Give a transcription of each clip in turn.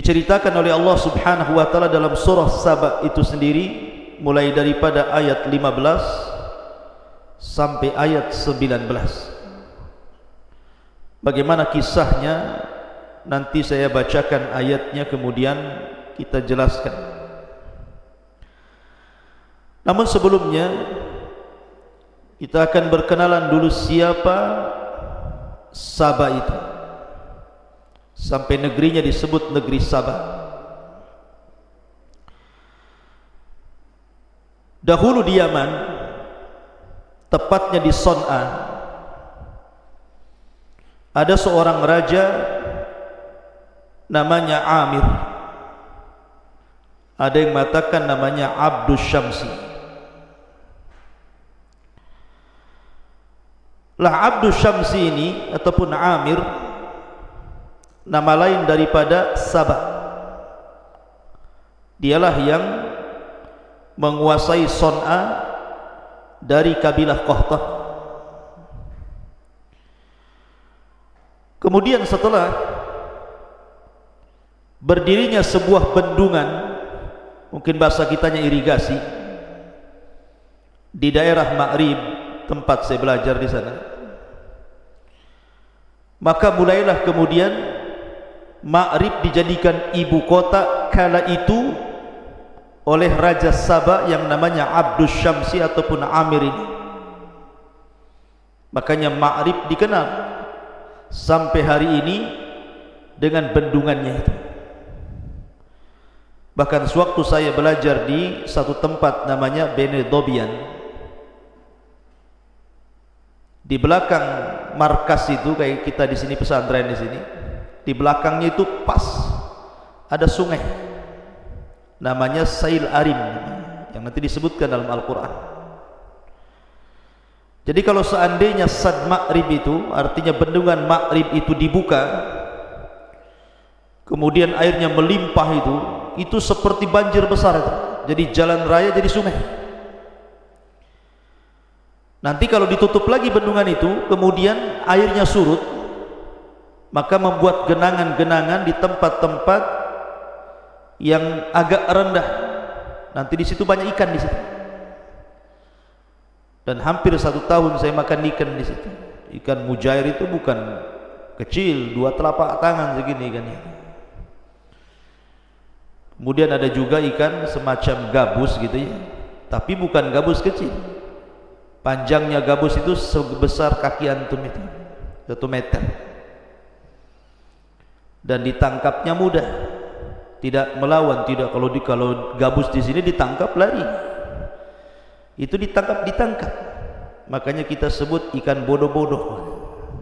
diceritakan oleh Allah Subhanahu wa taala dalam surah Saba itu sendiri, mulai daripada ayat 15 sampai ayat 19. Bagaimana kisahnya nanti saya bacakan ayatnya, kemudian kita jelaskan. Namun sebelumnya kita akan berkenalan dulu siapa Saba itu, sampai negerinya disebut negeri Saba. Dahulu di Yaman, tepatnya di Son'a, ada seorang raja namanya Amir. Ada yang mengatakan namanya Abdus Syamsi. Lah Abdus Syamsi ini ataupun Amir, nama lain daripada Saba. Dialah yang menguasai Son'a dari kabilah Qahtah. Kemudian setelah berdirinya sebuah bendungan, mungkin bahasa kitanya irigasi, di daerah Ma'rib, tempat saya belajar di sana, maka mulailah kemudian Ma'rib dijadikan ibu kota kala itu oleh Raja Saba yang namanya Abdus Syamsi ataupun Amir ini. Makanya Ma'rib dikenal sampai hari ini dengan bendungannya itu. Bahkan sewaktu saya belajar di satu tempat namanya Bene Dobian, di belakang markas itu, kayak kita di sini pesantren di sini, di belakangnya itu pas ada sungai namanya Sail Arim, yang nanti disebutkan dalam Al-Quran. Jadi kalau seandainya Sad Ma'rib itu, artinya bendungan Ma'rib itu dibuka, kemudian airnya melimpah, itu seperti banjir besar itu. Jadi jalan raya jadi sungai. Nanti kalau ditutup lagi bendungan itu, kemudian airnya surut, maka membuat genangan-genangan di tempat-tempat yang agak rendah. Nanti di situ banyak ikan di situ. Dan hampir 1 tahun saya makan ikan di situ. Ikan mujair itu bukan kecil, 2 telapak tangan segini ikannya. Kemudian ada juga ikan semacam gabus gitu ya, tapi bukan gabus kecil. Panjangnya gabus itu sebesar kaki antum itu, 1 meter. Dan ditangkapnya mudah, tidak melawan, tidak. Kalau gabus di sini ditangkap lari, itu ditangkap. Makanya kita sebut ikan bodoh-bodoh.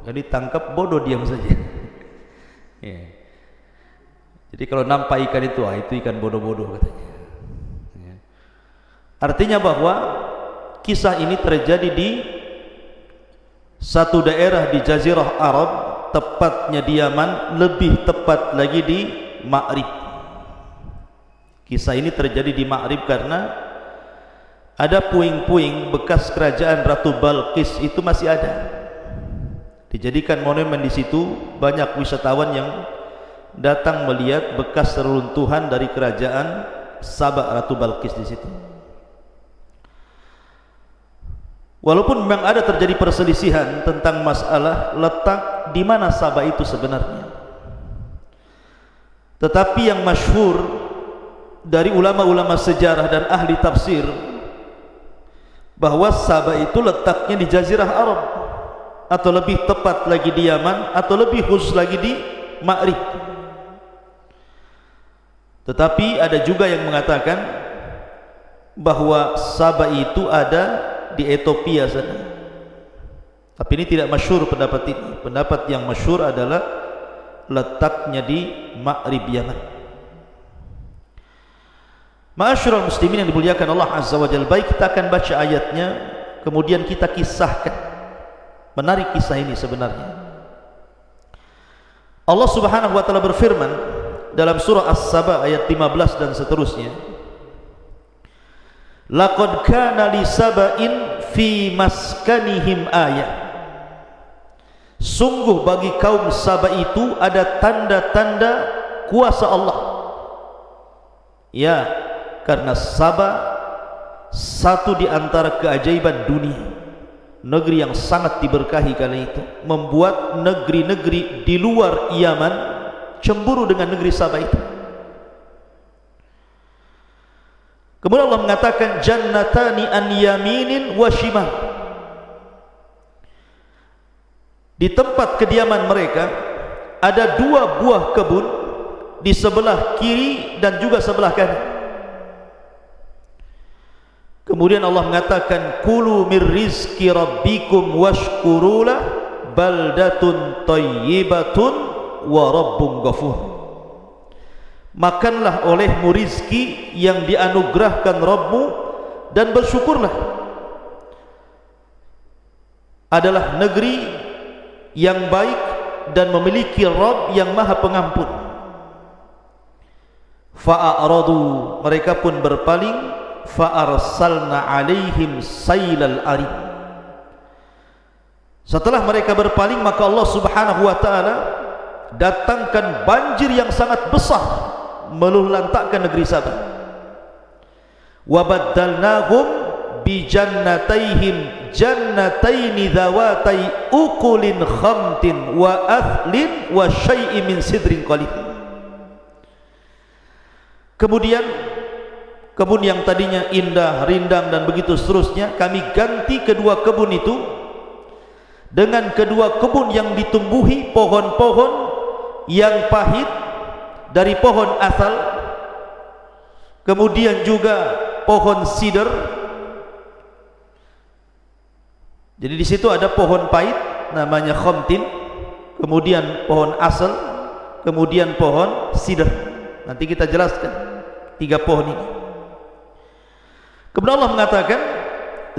Jadi tangkap bodoh, diam saja. Ya. Jadi kalau nampak ikan itu ikan bodoh-bodoh katanya. Ya. Artinya bahwa kisah ini terjadi di satu daerah di Jazirah Arab, tepatnya di Yaman, lebih tepat lagi di Ma'rib. Kisah ini terjadi di Ma'rib karena ada puing-puing bekas kerajaan Ratu Balqis itu masih ada. Dijadikan monumen di situ, banyak wisatawan yang datang melihat bekas reruntuhan dari kerajaan Saba Ratu Balqis di situ. Walaupun memang ada terjadi perselisihan tentang masalah letak di mana Saba itu sebenarnya, tetapi yang masyhur dari ulama-ulama sejarah dan ahli tafsir bahwa Saba itu letaknya di Jazirah Arab, atau lebih tepat lagi di Yaman, atau lebih khusus lagi di Ma'rib. Tetapi ada juga yang mengatakan bahwa Saba itu ada di Ethiopia sana. Tapi ini tidak masyhur pendapat ini. Pendapat yang masyhur adalah letaknya di Ma'rib Yaman. Ma'asyiral muslimin yang dimuliakan Allah Azza wa Jalla, baik, kita akan baca ayatnya, kemudian kita kisahkan. Menarik kisah ini sebenarnya. Allah Subhanahu wa taala berfirman dalam surah As-Saba ayat 15 dan seterusnya, laqad kana li saba'in fi maskanihim ayah, sungguh bagi kaum Saba itu ada tanda-tanda kuasa Allah Ya, karena Sabah satu di antara keajaiban dunia, negeri yang sangat diberkahi kali itu, membuat negeri-negeri di luar Yaman cemburu dengan negeri Sabah itu. Kemudian Allah mengatakan jannatani an yaminin wa shimal. Di tempat kediaman mereka ada dua buah kebun di sebelah kiri dan juga sebelah kanan. Kemudian Allah mengatakan kulu mir rizki rabbikum washkurulah baldatun tayyibatun wa rabbun ghafur. Makanlah olehmu rizki yang dianugerahkan Rabbmu dan bersyukurlah. Adalah negeri yang baik dan memiliki Rabb yang Maha Pengampun. Fa'aradu, mereka pun berpaling. Fa'arsalna alaihim sailal arim. Setelah mereka berpaling, maka Allah Subhanahu wa taala datangkan banjir yang sangat besar meluluhlantakkan negeri Sabah. Wa baddalnahum bi jannataihim jannataini dhawatai ukulin khamtin wa athlin wa syai'in min sidrin qalil. Kemudian kebun yang tadinya indah, rindang dan begitu seterusnya, kami ganti kedua kebun itu dengan kedua kebun yang ditumbuhi pohon-pohon yang pahit dari pohon asal, kemudian juga pohon sider. Jadi di situ ada pohon pahit namanya khamtin, kemudian pohon asal, kemudian pohon sider. Nanti kita jelaskan tiga pohon ini. Kemudian Allah mengatakan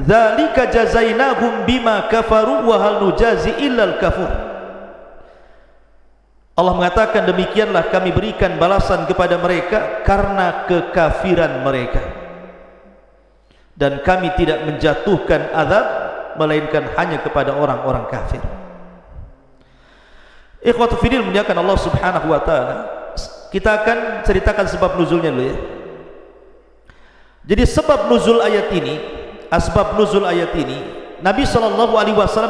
dzalika jazainahum bima kafaru wa hal nujazi illal kafur. Allah mengatakan demikianlah kami berikan balasan kepada mereka karena kekafiran mereka, dan kami tidak menjatuhkan azab melainkan hanya kepada orang-orang kafir. Ikhwatu fiddin muliakan Allah Subhanahu wa taala. Kita akan ceritakan sebab nuzulnya dulu ya. Jadi sebab nuzul ayat ini, asbab nuzul ayat ini, Nabi SAW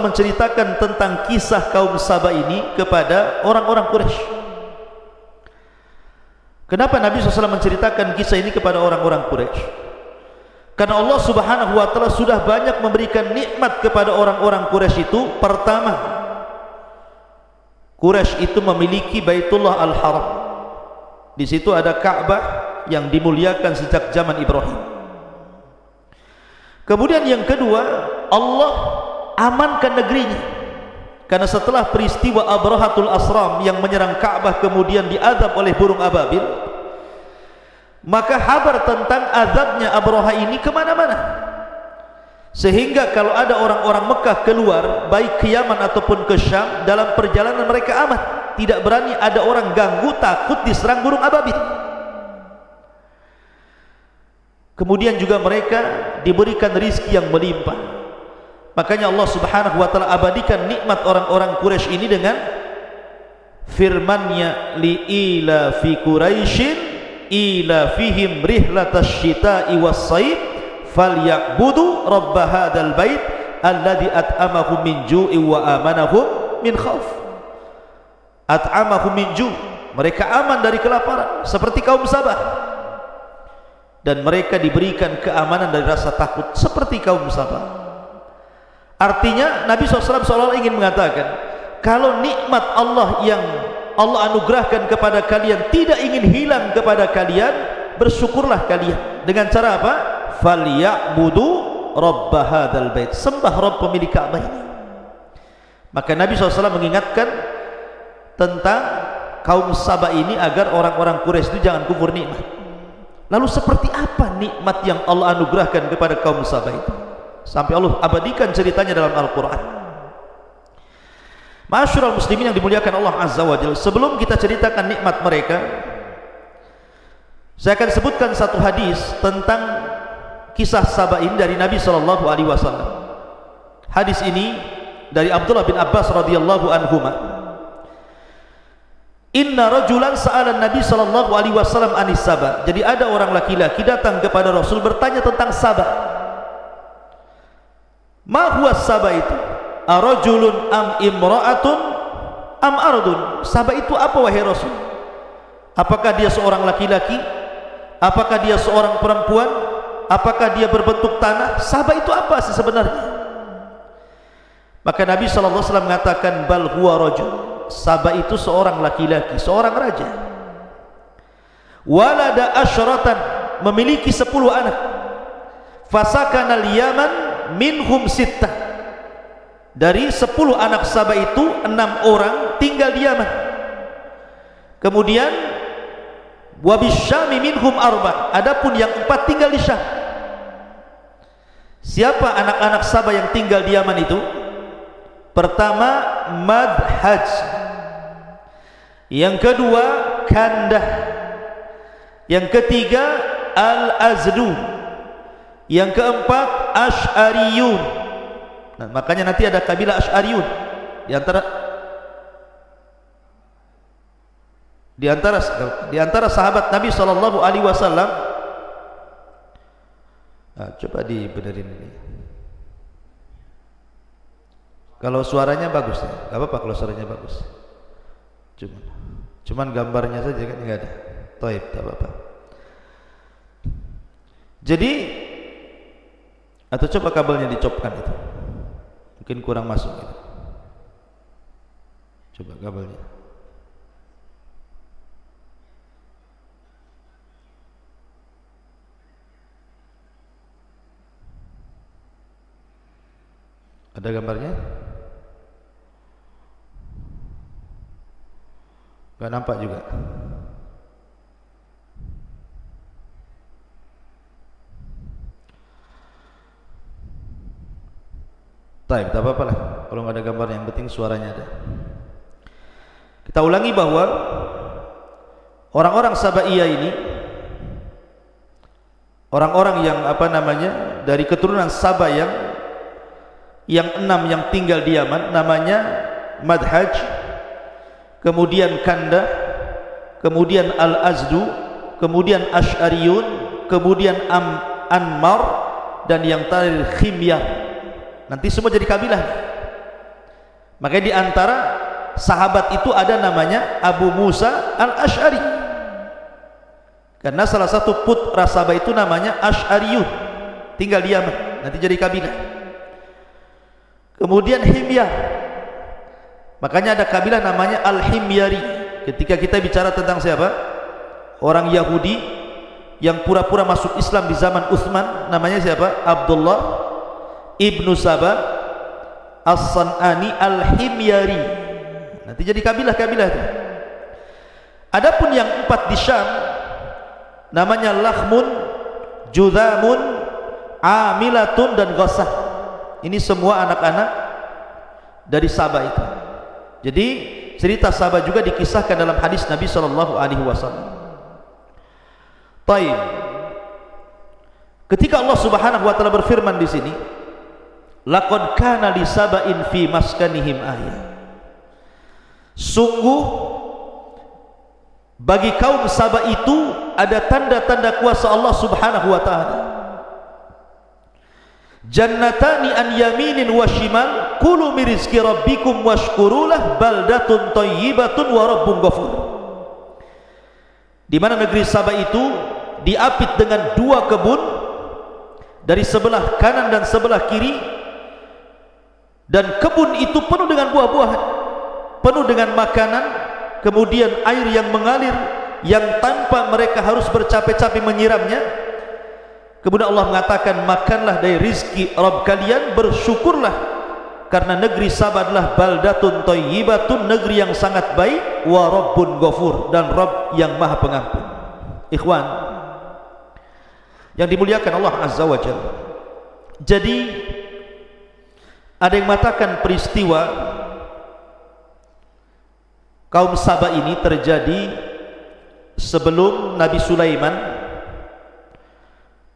menceritakan tentang kisah kaum Sabah ini kepada orang-orang Quraisy. Kenapa Nabi SAW menceritakan kisah ini kepada orang-orang Quraisy? Karena Allah Subhanahu wa taala sudah banyak memberikan nikmat kepada orang-orang Quraisy itu. Pertama, Quraisy itu memiliki Baitullah Al-Haram. Di situ ada Ka'bah yang dimuliakan sejak zaman Ibrahim. Kemudian yang kedua, Allah amankan negerinya. Karena setelah peristiwa Abrahatul Asram yang menyerang Ka'bah kemudian diazab oleh burung ababil, maka kabar tentang azabnya Abraha ini kemana-mana. Sehingga kalau ada orang-orang Mekah keluar, baik ke Yaman ataupun ke Syam, dalam perjalanan mereka aman. Tidak berani ada orang ganggu, takut diserang burung ababil. Kemudian juga mereka diberikan rizki yang melimpah. Makanya Allah Subhanahu wa taala abadikan nikmat orang-orang Quraisy ini dengan firman-Nya liila fi Quraisyin ila fihim rihlatasy syita'i was-sayf falyabudu rabb hadzal bait alladzi at'amahum min ju'in wa amanahum min khauf. At'amahum min ju', mereka aman dari kelaparan seperti kaum Sabah, dan mereka diberikan keamanan dari rasa takut seperti kaum Sabah. Artinya Nabi SAW seolah-olah ingin mengatakan, kalau nikmat Allah yang Allah anugerahkan kepada kalian tidak ingin hilang kepada kalian, bersyukurlah kalian. Dengan cara apa? Falyabudu rabb hadzal bait, sembah Rabb pemilik Ka'bah ini. Maka Nabi SAW mengingatkan tentang kaum Sabah ini agar orang-orang Quraisy itu jangan kufur nikmat. Lalu seperti apa nikmat yang Allah anugerahkan kepada kaum Sabah itu? Sampai Allah abadikan ceritanya dalam Al-Quran. Ma'asyiral muslimin yang dimuliakan Allah Azza wa Jalla, sebelum kita ceritakan nikmat mereka, saya akan sebutkan satu hadis tentang kisah Sabah ini dari Nabi SAW. Hadis ini dari Abdullah bin Abbas radhiyallahu anhuma. Inna rajulan sa'ala Nabi sallallahu alaihi wasallam anis Saba. Jadi ada orang laki-laki datang kepada Rasul bertanya tentang Saba. Ma huwa Saba itu? Arajulun am imra'atun am ardun? Saba itu apa wahai Rasul? Apakah dia seorang laki-laki? Apakah dia seorang perempuan? Apakah dia berbentuk tanah? Saba itu apa sih sebenarnya? Maka Nabi sallallahu alaihi wasallam mengatakan bal huwa rajul. Saba itu seorang laki-laki, seorang raja. Walada asyratan, memiliki 10 anak. Fasakana al-Yaman minhum sittah. Dari 10 anak Saba itu 6 orang tinggal di Yaman. Kemudian wabisyami minhum arba. Adapun yang 4 tinggal di Syam. Siapa anak-anak Saba yang tinggal di Yaman itu? Pertama Madhaj, yang kedua Kandah, yang ketiga Al-Azdu, yang keempat Asy'ariyun. Nah, makanya nanti ada kabilah Asy'ariyun di antara sahabat Nabi sallallahu alaihi wasallam. Nah, coba dibenerin ini. Kalau suaranya bagus ya, nggak apa-apa kalau suaranya bagus. Cuman gambarnya saja kan nggak ada. Taib, tak apa-apa. Jadi, atau coba kabelnya dicopkan itu, mungkin kurang masuk. Gitu. Coba kabelnya. Ada gambarnya? Gak nampak juga. Taib, tak apa-apa lah. Kalau nggak ada gambar, yang penting suaranya ada. Kita ulangi bahwa orang-orang Sabaiyah ini, orang-orang yang dari keturunan Saba yang 6 yang tinggal di Yaman, namanya Madhaj, kemudian Kanda, kemudian Al-Azdu, kemudian Asy'ariyun, kemudian Anmar, dan yang terakhir Khimyar. Nanti semua jadi kabilah. Makanya di antara sahabat itu ada namanya Abu Musa Al-Asy'ari, karena salah satu putra Saba itu namanya Asy'ariyun, tinggal di Yaman, nanti jadi kabilah. Kemudian Himyar, makanya ada kabilah namanya Al-Himyari. Ketika kita bicara tentang siapa? Orang Yahudi yang pura-pura masuk Islam di zaman Utsman, namanya siapa? Abdullah ibnu Saba As-San'ani Al-Himyari. Nanti jadi kabilah-kabilah itu. Adapun yang 4 di Syam, namanya Lakhmun, Judhamun, Amilatun, dan Ghassah. Ini semua anak-anak dari Saba itu. Jadi cerita Saba juga dikisahkan dalam hadis Nabi sallallahu alaihi wasallam. Taib. Ketika Allah Subhanahu wa taala berfirman di sini, laqad kana li saba'in fi maskanihim ayah. Sungguh bagi kaum Saba itu ada tanda-tanda kuasa Allah Subhanahu wa taala. Jannatani an yaminin wa shimal, kulu min rizqi rabbikum washkurulah, baldatun thayyibatun wa rabbun ghafur. Di mana negeri Saba itu diapit dengan 2 kebun, dari sebelah kanan dan sebelah kiri, dan kebun itu penuh dengan buah-buahan, penuh dengan makanan, kemudian air yang mengalir yang tanpa mereka harus bercapek-capek menyiramnya. Kemudian Allah mengatakan, makanlah dari rizki Rabb kalian, bersyukurlah, karena negeri Saba adalah baldatun thayyibatun, negeri yang sangat baik, wa rabbun ghafur, dan Rabb yang maha pengampun. Ikhwan yang dimuliakan Allah Azza wa Jalla. Jadi ada yang mengatakan peristiwa kaum Saba ini terjadi sebelum Nabi Sulaiman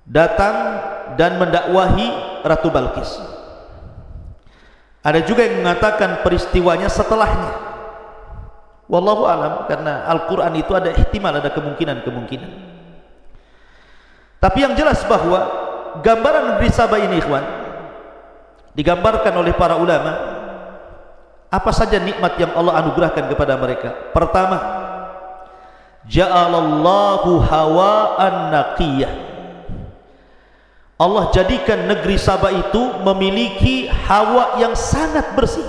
datang dan mendakwahi Ratu Balqis. Ada juga yang mengatakan peristiwanya setelahnya. Wallahu alam, karena Al-Quran itu ada ihtimal, ada kemungkinan-kemungkinan. Tapi yang jelas bahwa gambaran negeri Saba ini, ikhwan, digambarkan oleh para ulama apa saja nikmat yang Allah anugerahkan kepada mereka. Pertama, ja'alallahu hawa'an naqiyah. Allah jadikan negeri Saba itu memiliki hawa yang sangat bersih,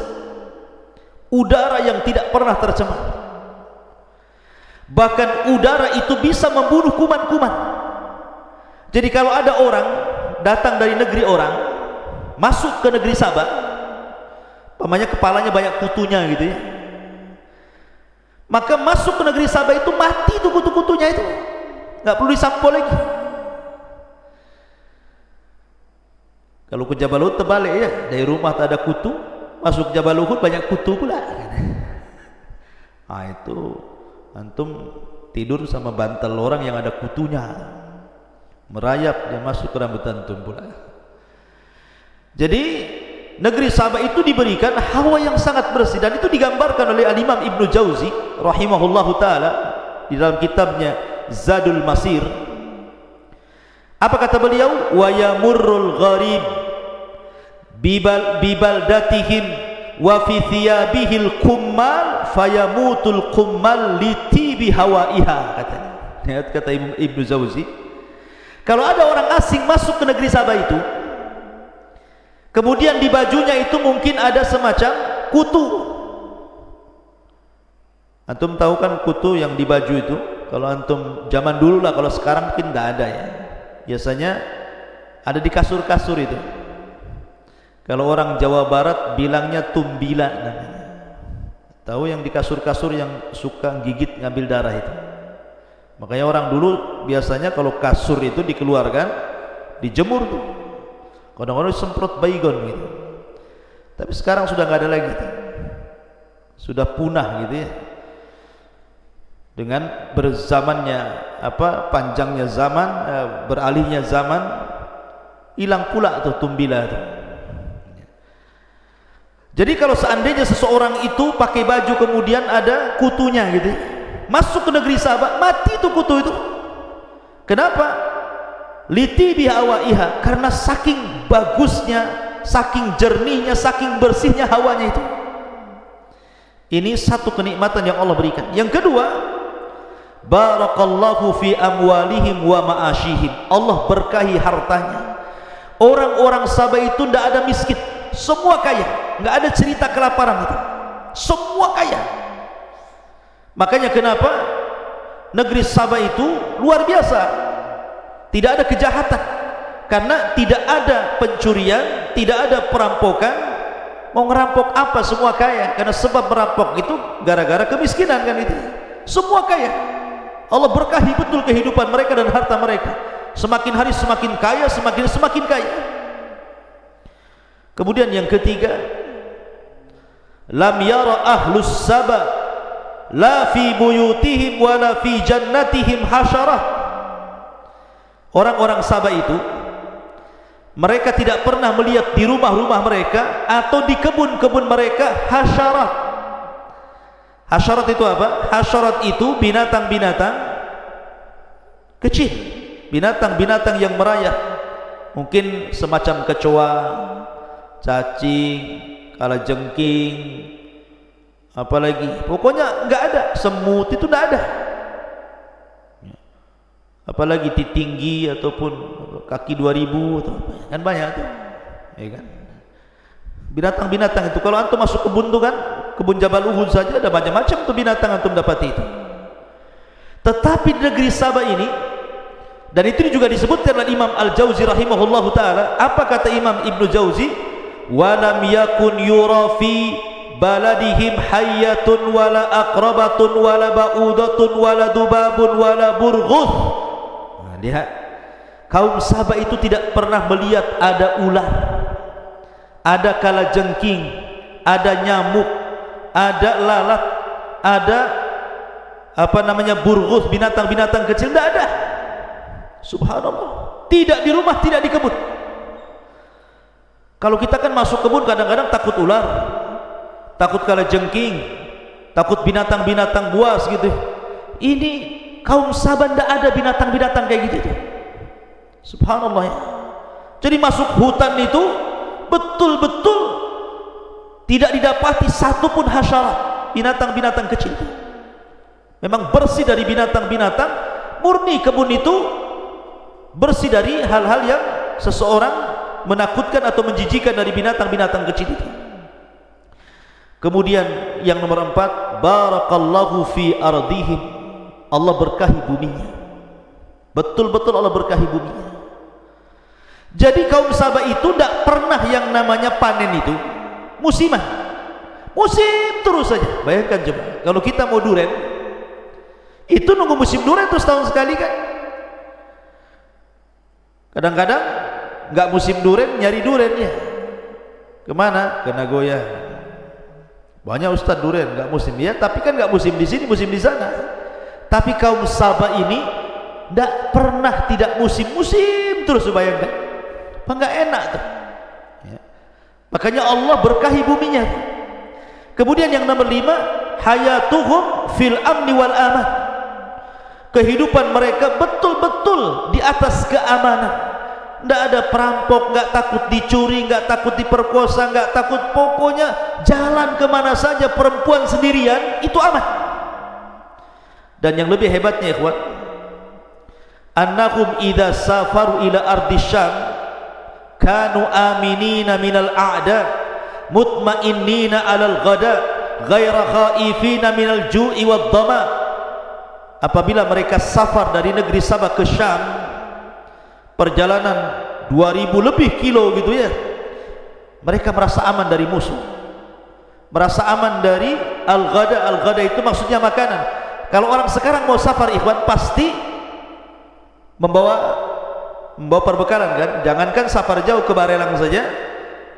udara yang tidak pernah tercemar. Bahkan udara itu bisa membunuh kuman-kuman. Jadi kalau ada orang datang dari negeri orang masuk ke negeri Saba, umpamanya kepalanya banyak kutunya gitu ya, maka masuk ke negeri Saba itu mati tuh kutu-kutunya itu, nggak perlu disampo lagi. Kalau ke Jabal Uhud terbalik ya, dari rumah tak ada kutu, masuk ke Jabal Uhud banyak kutu pula. Ah, itu antum tidur sama bantal orang yang ada kutunya, merayap dia masuk ke rambut antum pula. Jadi negeri Saba itu diberikan hawa yang sangat bersih, dan itu digambarkan oleh Al-Imam Ibnu Jauzi rahimahullahu taala di dalam kitabnya Zadul Masir. Apa kata beliau? Wa yamurrul gharib bibaldatihim wa fi thiyabihil kummal fayamutul kummal litibi hawaiha, katanya. Lihat kata Ibnu Jauzi, kalau ada orang asing masuk ke negeri Saba itu, kemudian di bajunya itu mungkin ada semacam kutu. Antum tahu kan kutu yang di baju itu? Kalau antum zaman dulu lah, kalau sekarang mungkin tidak ada ya. Biasanya ada di kasur-kasur itu. Kalau orang Jawa Barat bilangnya tumbila namanya. Tahu yang di kasur-kasur yang suka gigit ngambil darah itu. Makanya orang dulu biasanya kalau kasur itu dikeluarkan, dijemur tuh. Kadang-kadang semprot baygon gitu. Tapi sekarang sudah nggak ada lagi gitu. Sudah punah gitu ya. Dengan berzamannya panjangnya zaman, beralihnya zaman, hilang pula tuh tumbila tuh. Jadi kalau seandainya seseorang itu pakai baju kemudian ada kutunya gitu, masuk ke negeri Saba mati tuh kutu itu. Kenapa? Liti bihawaiha, karena saking bagusnya, saking jernihnya, saking bersihnya hawanya itu. Ini satu kenikmatan yang Allah berikan. Yang kedua, barakallahu fi amwalihim wa ma'ashihim. Allah berkahi hartanya. Orang-orang Saba itu tidak ada miskin, semua kaya, nggak ada cerita kelaparan itu, semua kaya. Makanya kenapa negeri Saba itu luar biasa, tidak ada kejahatan, karena tidak ada pencurian, tidak ada perampokan. Mau ngerampok apa? Semua kaya, karena sebab merampok itu gara-gara kemiskinan kan itu. Semua kaya. Allah berkahi betul kehidupan mereka dan harta mereka. Semakin hari semakin kaya, semakin kaya. Kemudian yang ketiga, lam yara ahlus Saba la fi buyutihim wa la fi jannatihim hasyarah. Orang-orang Saba itu mereka tidak pernah melihat di rumah-rumah mereka atau di kebun-kebun mereka hasyarat. Hasyarat itu apa? Hasyarat itu binatang-binatang kecil, binatang-binatang yang merayap, mungkin semacam kecoa, cacing, kalajengking, apalagi, pokoknya nggak ada. Semut itu nggak ada, apalagi titinggi ataupun kaki 2000 atau apa, kan banyak tuh, ya kan? Binatang-binatang itu kalau antum masuk kebun tuh kan, kebun Jabal Uhud saja ada macam-macam tuh binatang antum dapati itu. Tetapi di negeri Saba ini, dan itu juga disebutkan oleh Imam Al-Jauzi rahimahullahu taala. Apa kata Imam Ibnu Jauzi? Wa lam yakun yura fi baladihim hayyatun wala aqrabatun wala ba'udatun wala dubabun wala burghuth. Nah, lihat, kaum Saba itu tidak pernah melihat ada ular, ada kalajengking, ada nyamuk, ada lalat, ada burghuth, binatang-binatang kecil, tidak ada. Subhanallah, tidak di rumah, tidak di kebun. Kalau kita kan masuk kebun kadang-kadang takut ular, takut kalajengking, takut binatang-binatang buas gitu. Ini kaum Sabah tidak ada binatang-binatang kayak gitu. Subhanallah ya. Jadi masuk hutan itu betul-betul tidak didapati satupun hasyarat, binatang-binatang kecil. Memang bersih dari binatang-binatang, murni kebun itu bersih dari hal-hal yang seseorang menakutkan atau menjijikan dari binatang-binatang kecil itu. Kemudian yang nomor 4, barakallahu fi ardihim, Allah berkahi buminya. Betul-betul Allah berkahi buminya. Jadi kaum Sabah itu tidak pernah yang namanya panen itu musiman, musim terus saja. Bayangkan coba, kalau kita mau duren itu nunggu musim duren terus tahun sekali kan. Kadang-kadang nggak musim duren nyari durennya kemana? Ke Nagoya. Banyak ustaz duren nggak musim ya, tapi kan nggak musim di sini, musim di sana. Tapi kaum Sabah ini tidak pernah tidak musim-musim terus, bayangkan. Apa nggak enak tuh ya. Makanya Allah berkahi buminya. Kemudian yang nomor 5, hayatuhum fil amni wal aman, kehidupan mereka betul-betul di atas keamanan. Tidak ada perampok, nggak takut dicuri, nggak takut diperkosa, nggak takut, pokoknya jalan kemana saja perempuan sendirian itu aman. Dan yang lebih hebatnya ikhwan, annahum idza safaru ila ardi Syam kanu aminina minal a'da mutmainnina alal ghada ghaira khaifina minal ju'i wad dhama. Apabila mereka safar dari negeri Sabah ke Syam, perjalanan 2000 lebih kilo gitu ya, mereka merasa aman dari musuh, merasa aman dari al-ghada. Al-ghada itu maksudnya makanan. Kalau orang sekarang mau safar ikhwan, pasti membawa perbekalan kan. Jangankan safar jauh ke Barelang saja,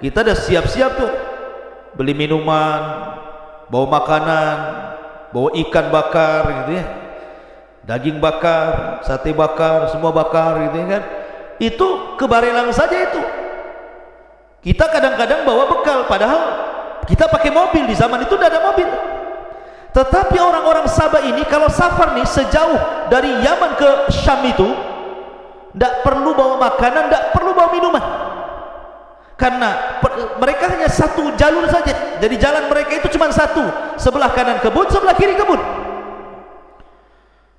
kita udah siap-siap tuh, beli minuman, bawa makanan, bawa ikan bakar gitu ya, daging bakar, sate bakar, semua bakar gitu ya kan. Itu ke Barelang saja itu kita kadang-kadang bawa bekal, padahal kita pakai mobil. Di zaman itu tidak ada mobil. Tetapi orang-orang Sabah ini kalau safar nih sejauh dari Yaman ke Syam itu tidak perlu bawa makanan, tidak perlu bawa minuman, karena mereka hanya satu jalur saja. Jadi jalan mereka itu cuma satu, sebelah kanan kebun, sebelah kiri kebun.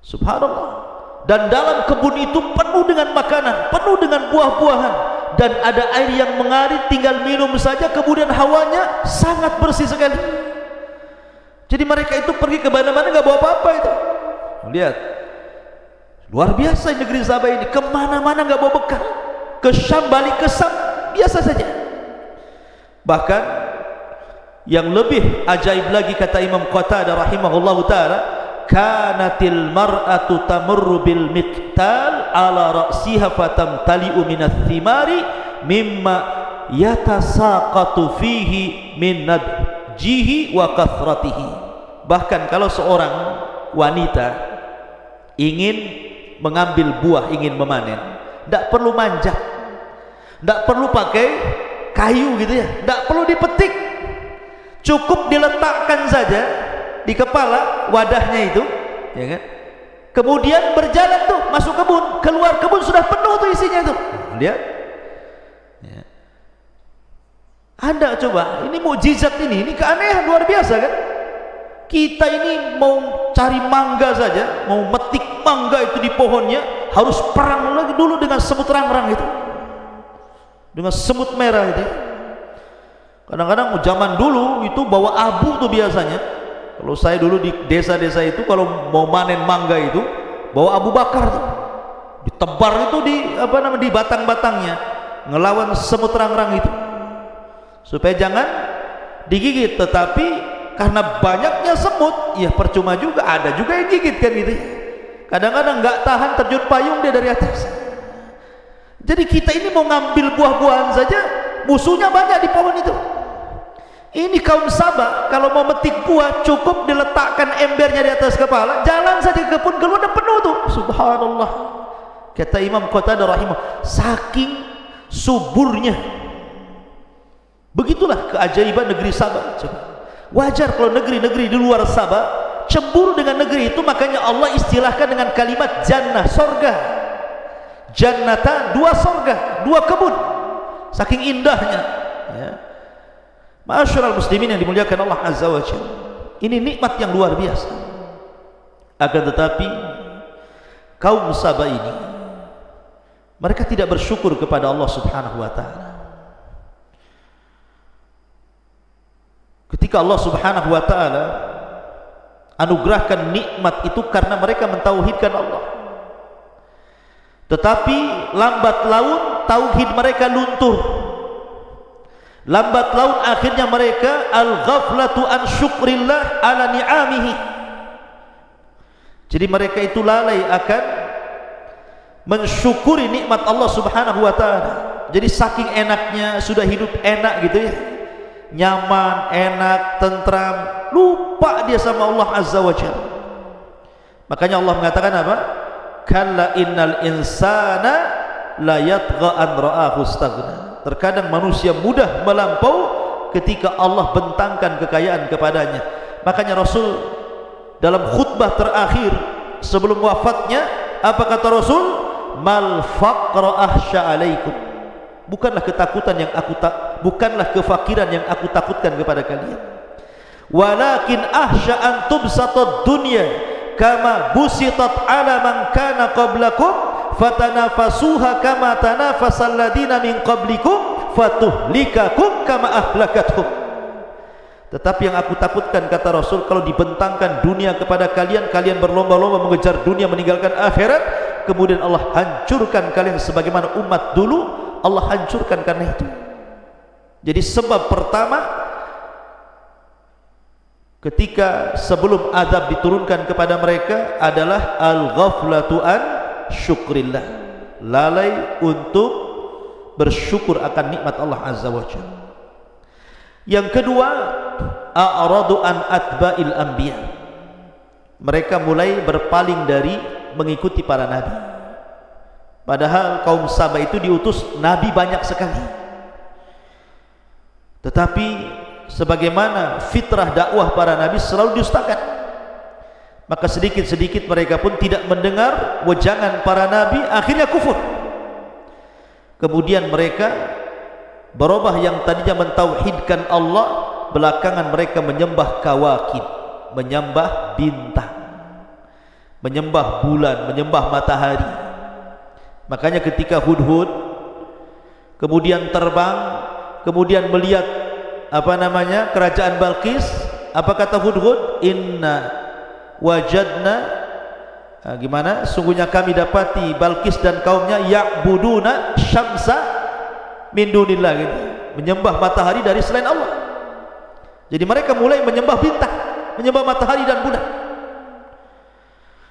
Subhanallah. Dan dalam kebun itu penuh dengan makanan, penuh dengan buah-buahan, dan ada air yang mengalir, tinggal minum saja. Kemudian hawanya sangat bersih sekali. Jadi mereka itu pergi ke mana-mana nggak bawa apa-apa itu. Lihat, luar biasa negeri Sabah ini, kemana-mana nggak bawa bekal. Ke Syam, balik ke Syam biasa saja. Bahkan yang lebih ajaib lagi, kata Imam Qatadah rahimahullahu taala, kanatil mar'atu tamurru bil miqtal ala ra'siha fatamtali'u minats thimari mimma yatasaqatu fihi min nadjihi wa kathratihi. Bahkan kalau seorang wanita ingin mengambil buah, ingin memanen, tidak perlu manjat, tidak perlu pakai kayu gitu ya, tidak perlu dipetik, cukup diletakkan saja di kepala wadahnya itu ya kan. Kemudian berjalan tuh masuk kebun, keluar kebun sudah penuh tuh isinya tuh. Lihat ya. Anda coba, ini mukjizat ini keanehan luar biasa kan. Kita ini mau cari mangga saja, mau metik mangga itu di pohonnya, harus perang lagi dulu dengan semut rangrang itu, dengan semut merah itu. Kadang-kadang zaman dulu itu bawa abu tuh biasanya. Kalau saya dulu di desa-desa itu kalau mau manen mangga itu bawa abu bakar tuh, ditebar itu di di batang-batangnya, ngelawan semut rangrang itu supaya jangan digigit. Tetapi karena banyaknya semut, ya percuma juga, ada juga yang gigit kan gitu. Kadang-kadang nggak tahan, terjun payung dia dari atas. Jadi kita ini mau ngambil buah-buahan saja, musuhnya banyak di pohon itu. Ini kaum Sabah kalau mau metik buah cukup diletakkan embernya di atas kepala, jalan saja ke kebun, keluar udah penuh tuh. Subhanallah. Kata Imam Qatadah rahimah, saking suburnya. Begitulah keajaiban negeri Sabah. Coba. Wajar kalau negeri-negeri di luar Sabah cemburu dengan negeri itu, makanya Allah istilahkan dengan kalimat jannah, sorga. Jannata, dua sorga, dua kebun, saking indahnya ya. Ma'asyiral muslimin yang dimuliakan Allah Azza wa Jalla, ini nikmat yang luar biasa. Akan tetapi kaum Sabah ini, mereka tidak bersyukur kepada Allah Subhanahu wa ta'ala. Ketika Allah Subhanahu wa ta'ala anugerahkan nikmat itu karena mereka mentauhidkan Allah, tetapi lambat laun tauhid mereka luntur, lambat laun akhirnya mereka al-ghaflatu an syukrillah ala ni'amihi. Jadi mereka itu lalai akan mensyukuri nikmat Allah Subhanahu wa ta'ala. Jadi saking enaknya sudah hidup enak gitu ya, nyaman, enak, tentram, lupa dia sama Allah Azza wa Jalla. Makanya Allah mengatakan apa? Kalla innal insana la yatgha an ra'ahu istaghna. Terkadang manusia mudah melampau ketika Allah bentangkan kekayaan kepadanya. Makanya Rasul dalam khutbah terakhir sebelum wafatnya, apa kata Rasul? Mal faqra ahsya alaikum. Bukanlah ketakutan yang bukanlah kefakiran yang aku takutkan kepada kalian. Walakin ahsya an tubsatad dunya kama busitat ala man kana qablakum fatanafasuha kama tanafasal ladina min qablikum fatuhlikakum kama ahlakathum. Tetapi yang aku takutkan, kata Rasul, kalau dibentangkan dunia kepada kalian, kalian berlomba-lomba mengejar dunia meninggalkan akhirat, kemudian Allah hancurkan kalian sebagaimana umat dulu Allah hancurkan karena itu. Jadi sebab pertama ketika sebelum azab diturunkan kepada mereka adalah al-ghaflatu an syukrillah, lalai untuk bersyukur akan nikmat Allah Azza wa Jalla. Yang kedua, a'radu an atba'il anbiya, mereka mulai berpaling dari mengikuti para nabi. Padahal kaum Sabah itu diutus nabi banyak sekali, tetapi sebagaimana fitrah dakwah para nabi selalu didustakan, maka sedikit-sedikit mereka pun tidak mendengar wejangan para nabi, akhirnya kufur. Kemudian mereka berubah, yang tadinya mentauhidkan Allah, belakangan mereka menyembah kawakib, menyembah bintang, menyembah bulan, menyembah matahari. Makanya ketika Hudhud kemudian terbang, kemudian melihat kerajaan Balqis, apa kata Hudhud? Inna wajadna, sungguhnya kami dapati Balqis dan kaumnya ya'buduna syamsa min dunillah, gitu, menyembah matahari dari selain Allah. Jadi mereka mulai menyembah bintang, menyembah matahari dan bulan.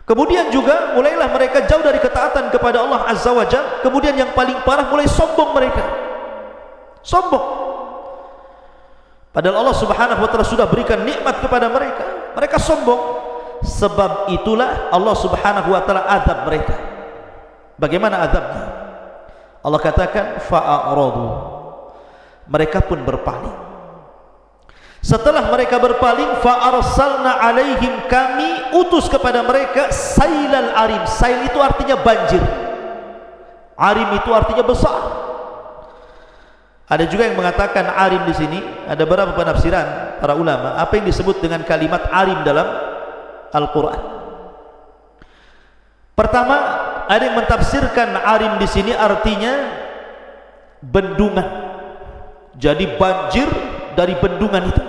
Kemudian juga mulailah mereka jauh dari ketaatan kepada Allah Azza wa Jalla. Kemudian yang paling parah, mulai sombong mereka, sombong. Padahal Allah Subhanahu wa ta'ala sudah berikan nikmat kepada mereka, mereka sombong. Sebab itulah Allah Subhanahu wa ta'ala azab mereka. Bagaimana azabnya? Allah katakan fa'aradu, mereka pun berpaling. Setelah mereka berpaling, fa'arsalna alaihim, kami utus kepada mereka sailal arim. Sail itu artinya banjir, arim itu artinya besar. Ada juga yang mengatakan arim di sini, ada beberapa penafsiran para ulama apa yang disebut dengan kalimat arim dalam Al-Quran. Pertama, ada yang mentafsirkan arim di sini artinya bendungan. Jadi banjir dari bendungan itu.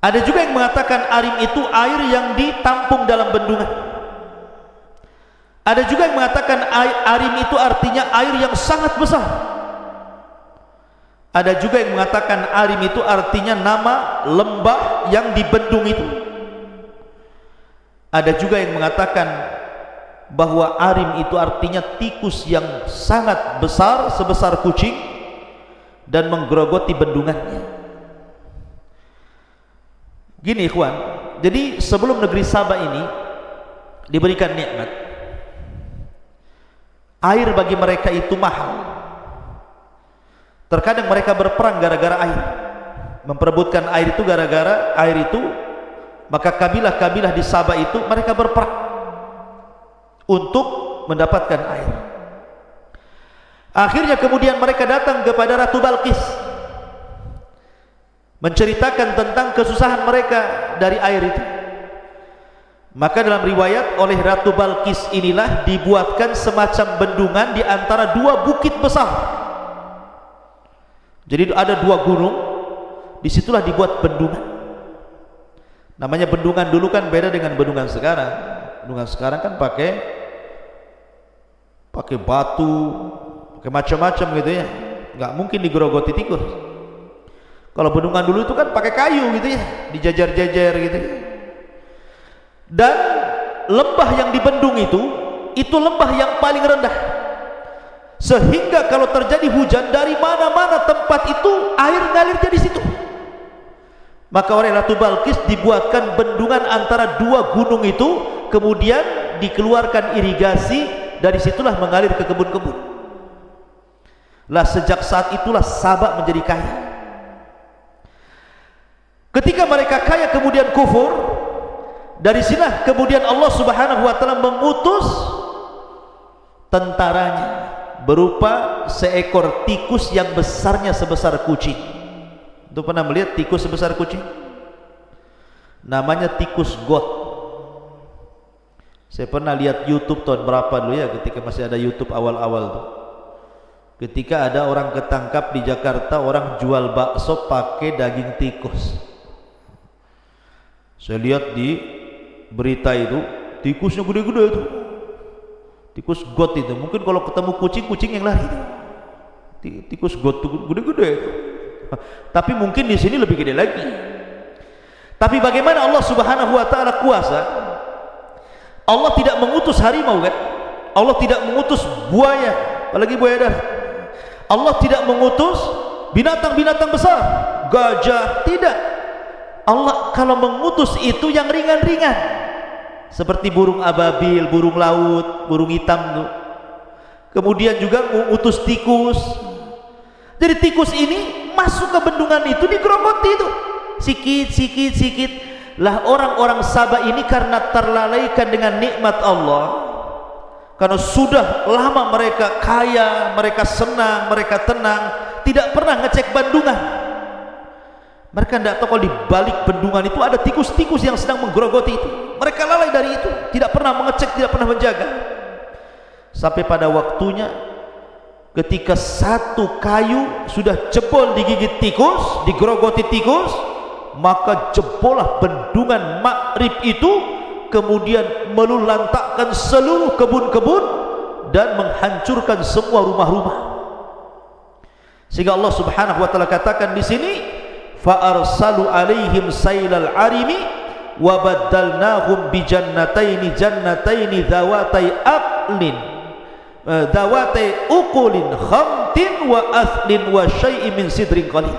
Ada juga yang mengatakan arim itu air yang ditampung dalam bendungan. Ada juga yang mengatakan arim itu artinya air yang sangat besar. Ada juga yang mengatakan arim itu artinya nama lembah yang dibendung itu. Ada juga yang mengatakan bahwa arim itu artinya tikus yang sangat besar, sebesar kucing, dan menggerogoti bendungannya. Gini ikhwan, jadi sebelum negeri Sabah ini diberikan nikmat, air bagi mereka itu mahal. Terkadang mereka berperang gara-gara air. memperebutkan air itu gara-gara air itu, maka kabilah-kabilah di Sabah itu mereka berperang untuk mendapatkan air. Akhirnya kemudian mereka datang kepada Ratu Balqis menceritakan tentang kesusahan mereka dari air itu. Maka dalam riwayat oleh Ratu Balqis inilah dibuatkan semacam bendungan di antara dua bukit besar. Jadi ada dua gunung, disitulah dibuat bendungan. Namanya bendungan dulu kan beda dengan bendungan sekarang. Bendungan sekarang kan pakai batu, pakai macam-macam gitu ya, nggak mungkin digerogoti tikus. Kalau bendungan dulu itu kan pakai kayu gitu ya, dijajar-jajar gitu. Dan lembah yang dibendung itu lembah yang paling rendah, sehingga kalau terjadi hujan dari mana-mana tempat itu air ngalirnya di situ. Maka oleh Ratu Balqis dibuatkan bendungan antara dua gunung itu, kemudian dikeluarkan irigasi, dari situlah mengalir ke kebun-kebun. Lah sejak saat itulah Sabah menjadi kaya. Ketika mereka kaya kemudian kufur, dari sinilah kemudian Allah Subhanahu wa taala mengutus tentaranya berupa seekor tikus yang besarnya sebesar kucing. Itu pernah melihat tikus sebesar kucing? Namanya tikus got. Saya pernah lihat YouTube tahun berapa dulu ya, ketika masih ada YouTube awal-awal tuh. Ketika ada orang ketangkap di Jakarta, orang jual bakso pakai daging tikus. Saya lihat di berita itu, tikusnya gede-gede itu. Tikus got itu. Mungkin kalau ketemu kucing, kucing yang lari. Tikus got itu gede-gede itu. Tapi mungkin di sini lebih gede lagi. Tapi bagaimana Allah Subhanahu wa taala kuasa? Allah tidak mengutus harimau kan? Allah tidak mengutus buaya, apalagi buaya darat. Allah tidak mengutus binatang-binatang besar, gajah, tidak. Allah kalau mengutus itu yang ringan-ringan, seperti burung ababil, burung laut, burung hitam tuh. Kemudian juga mengutus tikus. Jadi tikus ini masuk ke bendungan itu, digerogoti itu sikit. Lah orang-orang Sabah ini karena terlalaikan dengan nikmat Allah, karena sudah lama mereka kaya, mereka senang, mereka tenang, tidak pernah ngecek bendungan. Mereka tidak tahu kalau di balik bendungan itu ada tikus-tikus yang sedang menggerogoti itu. Mereka lalai dari itu, tidak pernah mengecek, tidak pernah menjaga. Sampai pada waktunya ketika satu kayu sudah jebol digigit tikus, digerogoti tikus, maka jebollah bendungan Ma'rib itu, kemudian melulantakkan seluruh kebun-kebun dan menghancurkan semua rumah-rumah. Sehingga Allah Subhanahu wa taala katakan di sini, fa arsalu alaihim sailal arimi wa baddalnahum bi jannataini dzawatai aqlin dawatai uqulin khamtin wa athlin wa syai'in min sidrin qalil.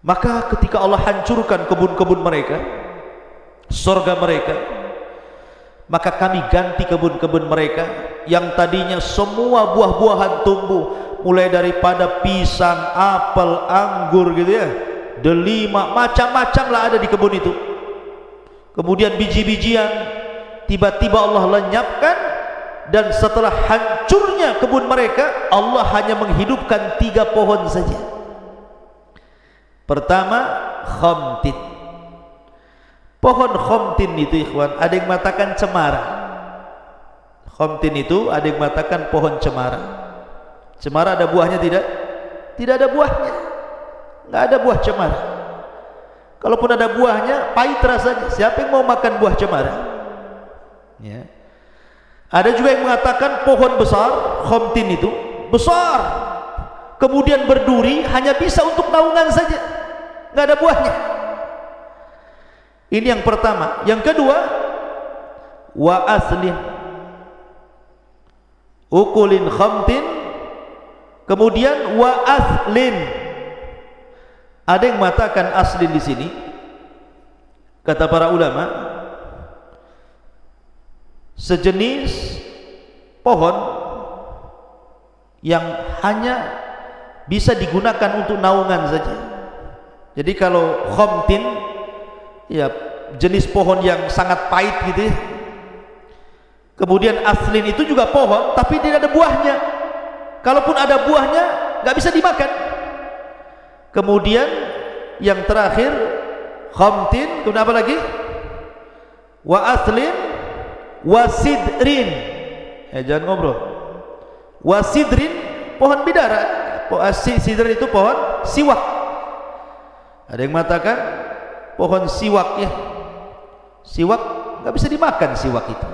Maka ketika Allah hancurkan kebun-kebun mereka, surga mereka, maka kami ganti kebun-kebun mereka yang tadinya semua buah-buahan tumbuh, mulai daripada pisang, apel, anggur gitu ya, delima, macam-macam lah ada di kebun itu. Kemudian biji-bijian tiba-tiba Allah lenyapkan, dan setelah hancurnya kebun mereka, Allah hanya menghidupkan 3 pohon saja. Pertama, khamtin. Pohon khamtin itu ikhwan, ada yang mengatakan cemara. Khamtin itu ada yang mengatakan pohon cemara. Cemara ada buahnya tidak? Tidak ada buahnya. Nggak ada buah cemara. Kalaupun ada buahnya, pahit rasanya. Siapa yang mau makan buah cemara? Ya. Ada juga yang mengatakan pohon besar, khamtin itu besar, kemudian berduri, hanya bisa untuk naungan saja, nggak ada buahnya. Ini yang pertama. Yang kedua, wa aslin ukulin khamtin, kemudian wa aslin. Ada yang mengatakan aslin di sini, kata para ulama, sejenis pohon yang hanya bisa digunakan untuk naungan saja. Jadi kalau khamtin, ya jenis pohon yang sangat pahit gitu ya. Kemudian aslin itu juga pohon tapi tidak ada buahnya. Kalaupun ada buahnya nggak bisa dimakan. Kemudian yang terakhir khamtin, kemudian apa lagi? Wa aslin wa sidrin. Jangan ngobrol. Wa sidrin, pohon bidara. Sidrin itu pohon siwak. Ada yang mengatakan pohon siwak ya. Siwak nggak bisa dimakan siwak itu.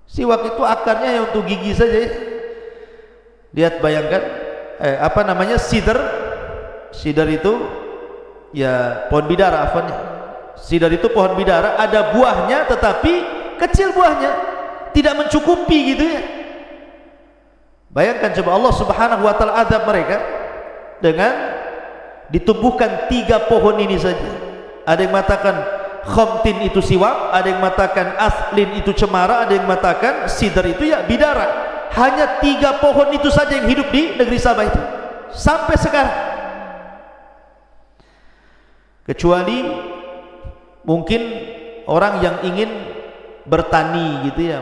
Siwak itu akarnya yang untuk gigi saja ya. Lihat, bayangkan apa namanya, sidr. Sidr itu ya pohon bidara, afwan. Sidr itu pohon bidara, ada buahnya tetapi kecil buahnya, tidak mencukupi gitu ya. Bayangkan coba Allah Subhanahu wa taala azab mereka dengan ditumbuhkan 3 pohon ini saja. Ada yang mengatakan khamtin itu siwak, ada yang mengatakan aslin itu cemara, ada yang mengatakan sidr itu ya bidara. Hanya 3 pohon itu saja yang hidup di negeri Sabah itu sampai sekarang. Kecuali mungkin orang yang ingin bertani gitu ya,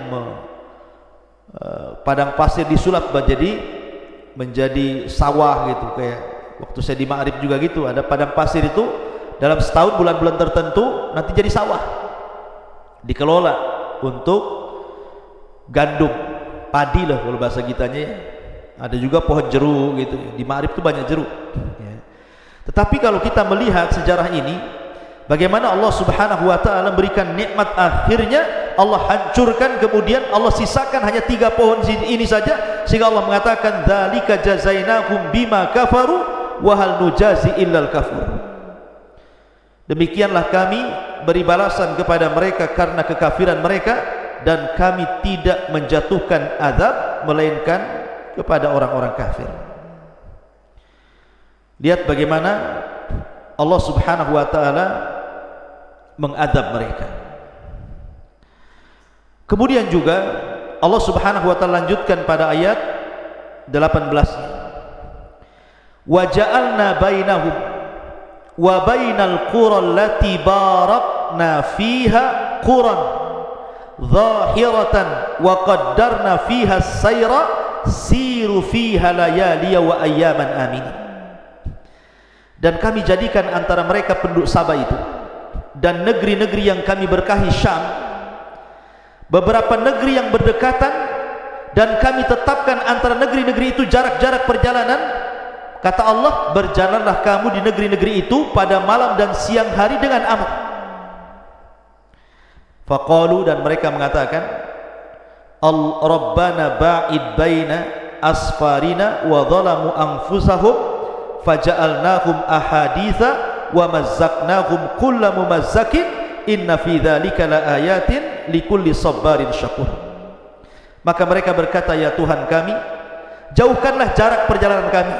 padang pasir disulap menjadi sawah gitu. Kayak waktu saya di Ma'rib juga gitu, ada padang pasir itu dalam setahun bulan-bulan tertentu nanti jadi sawah, dikelola untuk gandum, padi lah kalau bahasa kitanya ya. Ada juga pohon jeruk gitu, di Ma'rib itu banyak jeruk ya. Tetapi kalau kita melihat sejarah ini, bagaimana Allah Subhanahu wa taala berikan nikmat, akhirnya Allah hancurkan, kemudian Allah sisakan hanya 3 pohon ini saja, sehingga Allah mengatakan dzalika jazainahum bima kafaru wa hal nujazi illal kafur. Demikianlah kami beri balasan kepada mereka karena kekafiran mereka, dan kami tidak menjatuhkan azab melainkan kepada orang-orang kafir. Lihat bagaimana Allah Subhanahu wa taala mengadab mereka. Kemudian juga Allah Subhanahu wa taala lanjutkan pada ayat 18, wa ja'alna bainahum wa bainal qura allati barakna fiha quran zahiratan wa qaddarna fiha as-sayra siru fiha layaliya wa ayyaman amin. Dan kami jadikan antara mereka penduduk Sabah itu dan negeri-negeri yang kami berkahi, Syam, beberapa negeri yang berdekatan, dan kami tetapkan antara negeri-negeri itu jarak-jarak perjalanan. Kata Allah, berjalanlah kamu di negeri-negeri itu pada malam dan siang hari dengan aman. Faqalu, dan mereka mengatakan, Rabbana ba'id baina asfarina wa zalamu anfusahum faja'alnahum ahaditha wa mazzaqnahum kulla mumazzakin inna fi dzalika laayatin likulli sabarin syakur. Maka mereka berkata, ya Tuhan kami, jauhkanlah jarak perjalanan kami,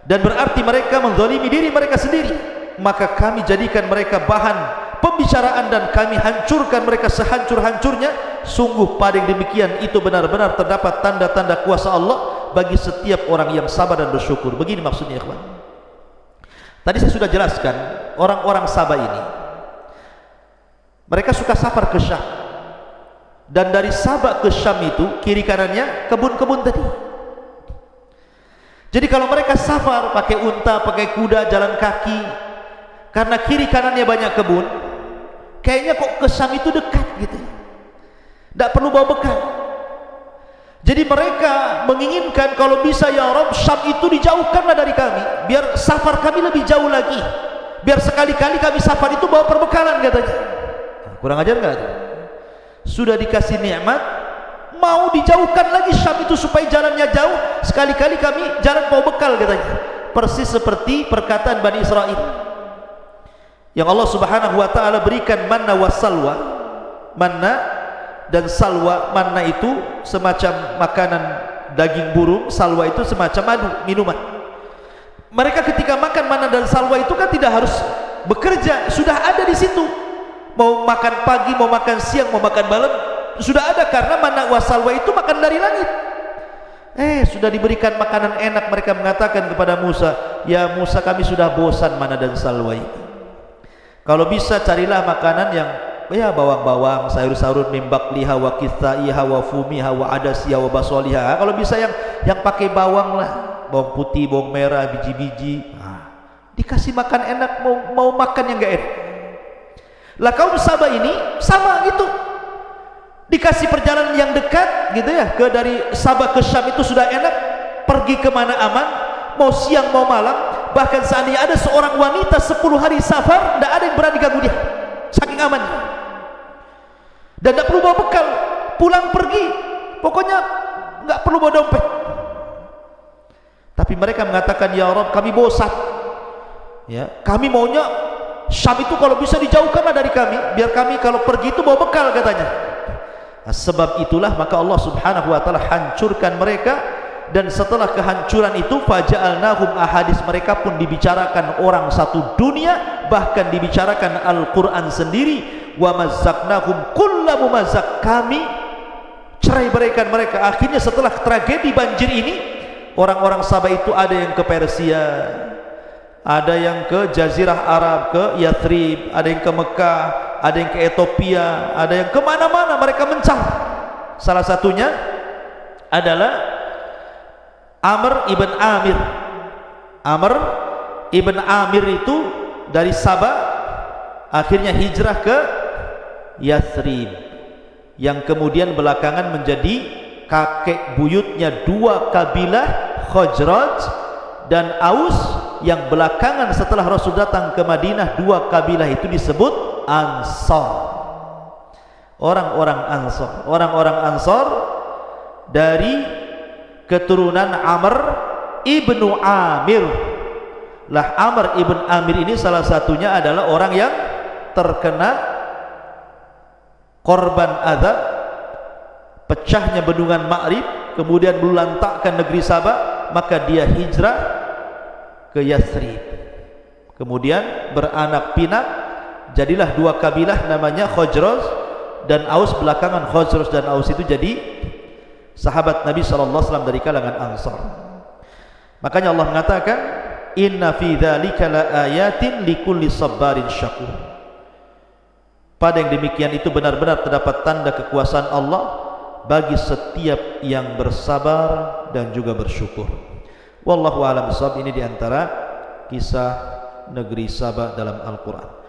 dan berarti mereka menzalimi diri mereka sendiri, maka kami jadikan mereka bahan pembicaraan dan kami hancurkan mereka sehancur-hancurnya. Sungguh pada yang demikian itu benar-benar terdapat tanda-tanda kuasa Allah bagi setiap orang yang sabar dan bersyukur. Begini maksudnya, ikhwan. Tadi saya sudah jelaskan, orang-orang Sabah ini mereka suka safar ke Syam, dan dari Sabah ke Syam itu kiri kanannya kebun-kebun tadi. Jadi kalau mereka safar pakai unta, pakai kuda, jalan kaki, karena kiri kanannya banyak kebun, kayaknya kok ke Syam itu dekat gitu, tidak perlu bawa bekal. Jadi mereka menginginkan kalau bisa, ya Rabb, Syam itu dijauhkanlah dari kami, biar safar kami lebih jauh lagi, biar sekali-kali kami safar itu bawa perbekalan katanya. Kurang ajar nggak? Sudah dikasih nikmat, mau dijauhkan lagi Syam itu supaya jalannya jauh, sekali-kali kami jalan bawa bekal katanya. Persis seperti perkataan Bani Israel yang Allah Subhanahu wa taala berikan manna wa salwa. Manna dan salwa, manna itu semacam makanan daging burung, salwa itu semacam madu, minuman. Mereka ketika makan manna dan salwa itu kan tidak harus bekerja, sudah ada di situ. Mau makan pagi, mau makan siang, mau makan malam, sudah ada, karena manna wa salwa itu makan dari langit. Sudah diberikan makanan enak, mereka mengatakan kepada Musa, ya Musa kami sudah bosan mana dan salwa ini. Kalau bisa carilah makanan yang ya bawang-bawang, sayur-sayur, mimbak liha wa kithaiha wa fumiha wa adasiha wa basoliha. Kalau bisa yang pakai bawang lah, bawang putih, bawang merah, biji-biji. Dikasih makan enak, mau makan yang enggak enak. Lah kaum Sabah ini sama gitu, dikasih perjalanan yang dekat gitu ya, dari Sabah ke Syam itu sudah enak, pergi kemana aman, mau siang mau malam. Bahkan seandainya ada seorang wanita 10 hari safar, tidak ada yang berani ganggu dia, saking aman. Dan tidak perlu bawa bekal, pulang pergi, pokoknya nggak perlu bawa dompet. Tapi mereka mengatakan, ya Rabb kami bosan, ya kami maunya Syam itu kalau bisa dijauhkanlah dari kami, biar kami kalau pergi itu bawa bekal katanya. Nah, sebab itulah maka Allah Subhanahu wa taala hancurkan mereka, dan setelah kehancuran itu faja'alnahum ahadis, mereka pun dibicarakan orang satu dunia, bahkan dibicarakan Al-Qur'an sendiri, wa mazzaqnahum kulla mumazzaq, kami cerai beraikan mereka. Akhirnya setelah tragedi banjir ini, orang-orang Sabah itu ada yang ke Persia, ada yang ke Jazirah Arab, ke Yathrib, ada yang ke Mekah, ada yang ke Ethiopia, ada yang kemana-mana mereka mencari. Salah satunya adalah Amr ibn Amir. Amr ibn Amir itu dari Sabah akhirnya hijrah ke Yathrib, yang kemudian belakangan menjadi kakek buyutnya dua kabilah Khazraj dan Aus, yang belakangan setelah Rasul datang ke Madinah, dua kabilah itu disebut Ansar. Orang-orang Ansar, orang-orang Ansar dari keturunan Amr ibnu Amir. Lah Amr ibn Amir ini salah satunya adalah orang yang terkena korban azab pecahnya bendungan Ma'rib, kemudian melantakkan negeri Sabah, maka dia hijrah ke Yathrib, kemudian beranak pinak, jadilah dua kabilah namanya Khazraj dan Aus. Belakangan Khazraj dan Aus itu jadi sahabat Nabi SAW dari kalangan Ansar. Makanya Allah mengatakan, inna fi dzalika laayatin likulli sabarin syakur. Pada yang demikian itu benar-benar terdapat tanda kekuasaan Allah bagi setiap yang bersabar dan juga bersyukur. Wallahu a'lam bishawab. Ini diantara kisah negeri Sabah dalam Al-Quran.